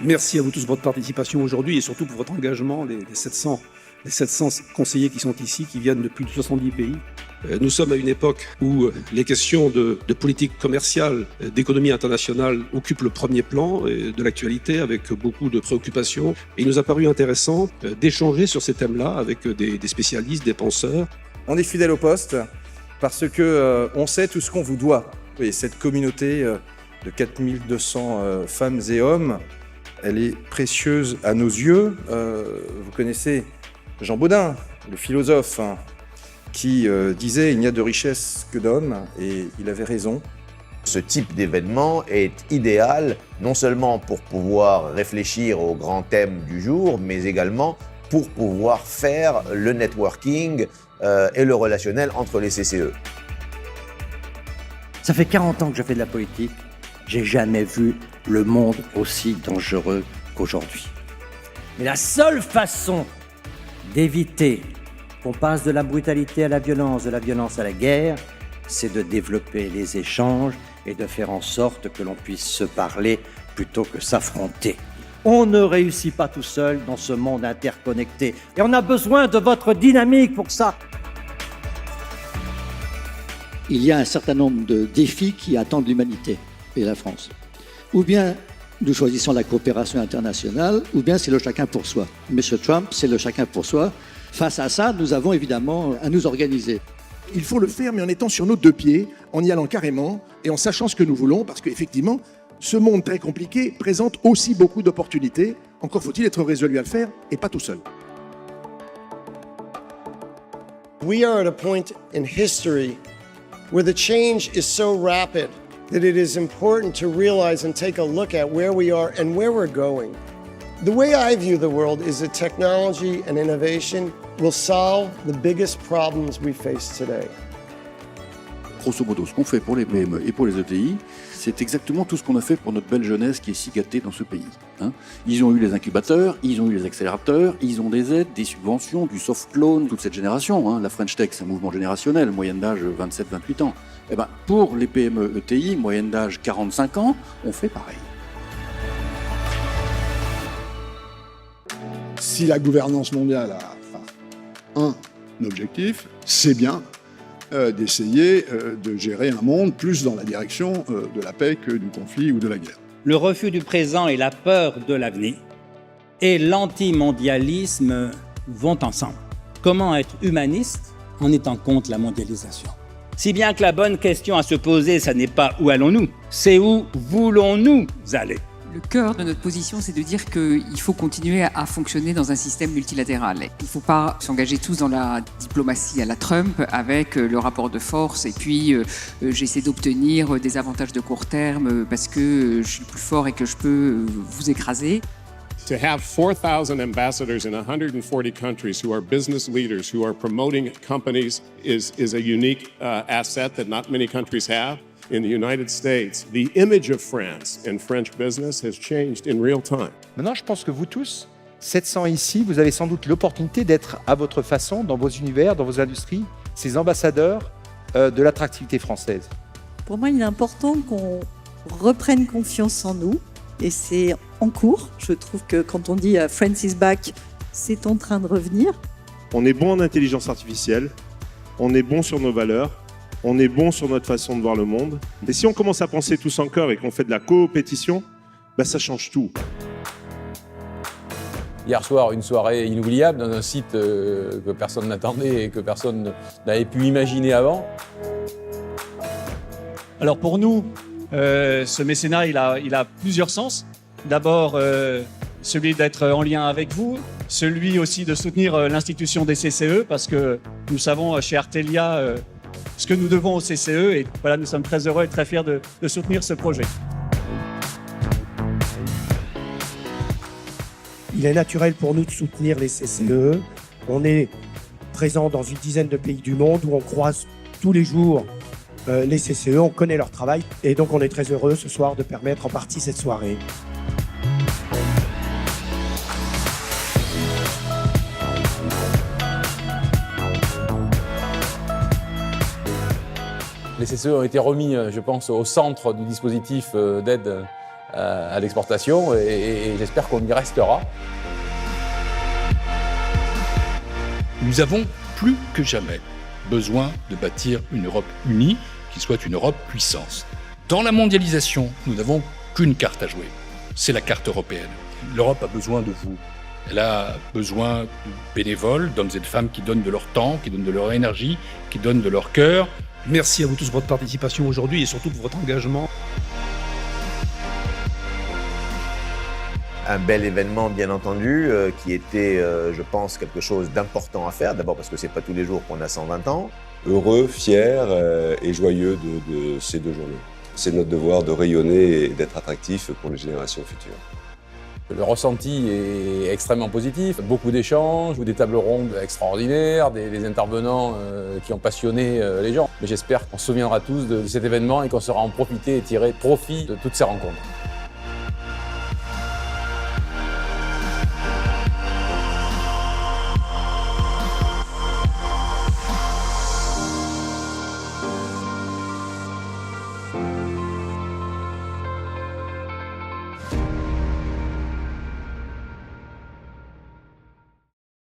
Merci à vous tous pour votre participation aujourd'hui et surtout pour votre engagement, les 700 conseillers qui sont ici, qui viennent de plus de 70 pays. Nous sommes à une époque où les questions de politique commerciale, d'économie internationale occupent le premier plan de l'actualité avec beaucoup de préoccupations. Et il nous a paru intéressant d'échanger sur ces thèmes-là avec des spécialistes, des penseurs. On est fidèle au poste parce que on sait tout ce qu'on vous doit. Et cette communauté de 4200 femmes et hommes, elle est précieuse à nos yeux. Vous connaissez Jean Bodin, le philosophe, qui disait « Il n'y a de richesse que d'hommes », et il avait raison. Ce type d'événement est idéal, non seulement pour pouvoir réfléchir aux grands thèmes du jour, mais également pour pouvoir faire le networking et le relationnel entre les CCE. Ça fait 40 ans que je fais de la politique. J'ai jamais vu le monde aussi dangereux qu'aujourd'hui. Mais la seule façon d'éviter qu'on passe de la brutalité à la violence, de la violence à la guerre, c'est de développer les échanges et de faire en sorte que l'on puisse se parler plutôt que s'affronter. On ne réussit pas tout seul dans ce monde interconnecté. Et on a besoin de votre dynamique pour ça. Il y a un certain nombre de défis qui attendent l'humanité et la France. Ou bien nous choisissons la coopération internationale, ou bien c'est le chacun pour soi. Monsieur Trump, c'est le chacun pour soi. Face à ça, nous avons évidemment à nous organiser. Il faut le faire, mais en étant sur nos deux pieds, en y allant carrément et en sachant ce que nous voulons, parce qu'effectivement, ce monde très compliqué présente aussi beaucoup d'opportunités. Encore faut-il être résolu à le faire et pas tout seul. We are at a point in history where the change is so rapid that it is important to realize and take a look at where we are and where we're going. The way I view the world is that technology and innovation will solve the biggest problems we face today. Grosso modo, ce qu'on fait pour les PME et pour les ETI, c'est exactement tout ce qu'on a fait pour notre belle jeunesse qui est si gâtée dans ce pays. Ils ont eu les incubateurs, ils ont eu les accélérateurs, ils ont des aides, des subventions, du soft loan, toute cette génération. La French Tech, c'est un mouvement générationnel, moyenne d'âge 27-28 ans. Et pour les PME ETI, moyenne d'âge 45 ans, on fait pareil. Si la gouvernance mondiale a un objectif, c'est bien d'essayer de gérer un monde plus dans la direction de la paix que du conflit ou de la guerre. Le refus du présent et la peur de l'avenir et l'antimondialisme vont ensemble. Comment être humaniste en étant contre la mondialisation? Si bien que la bonne question à se poser, ça n'est pas où allons-nous, c'est où voulons-nous aller? Le cœur de notre position, c'est de dire qu'il faut continuer à fonctionner dans un système multilatéral. Il ne faut pas s'engager tous dans la diplomatie à la Trump avec le rapport de force et puis j'essaie d'obtenir des avantages de court terme parce que je suis le plus fort et que je peux vous écraser. To have 4,000 ambassadors in 140 countries who are business leaders, who are promoting companies is a unique asset that not many countries have. In the United States, the image of France and French business has changed in real time. Maintenant, je pense que vous tous, 700 ici, vous avez sans doute l'opportunité d'être à votre façon, dans vos univers, dans vos industries, ces ambassadeurs de l'attractivité française. Pour moi, il est important qu'on reprenne confiance en nous et c'est en cours. Je trouve que quand on dit « France is back », c'est en train de revenir. On est bon en intelligence artificielle, on est bon sur nos valeurs, on est bon sur notre façon de voir le monde. Et si on commence à penser tous en cœur et qu'on fait de la coopétition, ça change tout. Hier soir, une soirée inoubliable dans un site que personne n'attendait et que personne n'avait pu imaginer avant. Alors pour nous, ce mécénat, il a plusieurs sens. D'abord, celui d'être en lien avec vous, celui aussi de soutenir l'institution des CCE, parce que nous savons chez Artelia ce que nous devons au CCE et voilà, nous sommes très heureux et très fiers de soutenir ce projet. Il est naturel pour nous de soutenir les CCE. On est présent dans une dizaine de pays du monde où on croise tous les jours les CCE, on connaît leur travail et donc on est très heureux ce soir de permettre en partie cette soirée. Les CCE ont été remis, je pense, au centre du dispositif d'aide à l'exportation et j'espère qu'on y restera. Nous avons plus que jamais besoin de bâtir une Europe unie, qui soit une Europe puissance. Dans la mondialisation, nous n'avons qu'une carte à jouer, c'est la carte européenne. L'Europe a besoin de vous. Elle a besoin de bénévoles, d'hommes et de femmes qui donnent de leur temps, qui donnent de leur énergie, qui donnent de leur cœur. Merci à vous tous pour votre participation aujourd'hui et surtout pour votre engagement. Un bel événement, bien entendu, qui était, je pense, quelque chose d'important à faire. D'abord parce que c'est pas tous les jours qu'on a 120 ans. Heureux, fier et joyeux de ces 2 journées. C'est notre devoir de rayonner et d'être attractif pour les générations futures. Le ressenti est extrêmement positif, beaucoup d'échanges, des tables rondes extraordinaires, des intervenants qui ont passionné les gens. Mais j'espère qu'on se souviendra tous de cet événement et qu'on saura en profiter et tirer profit de toutes ces rencontres.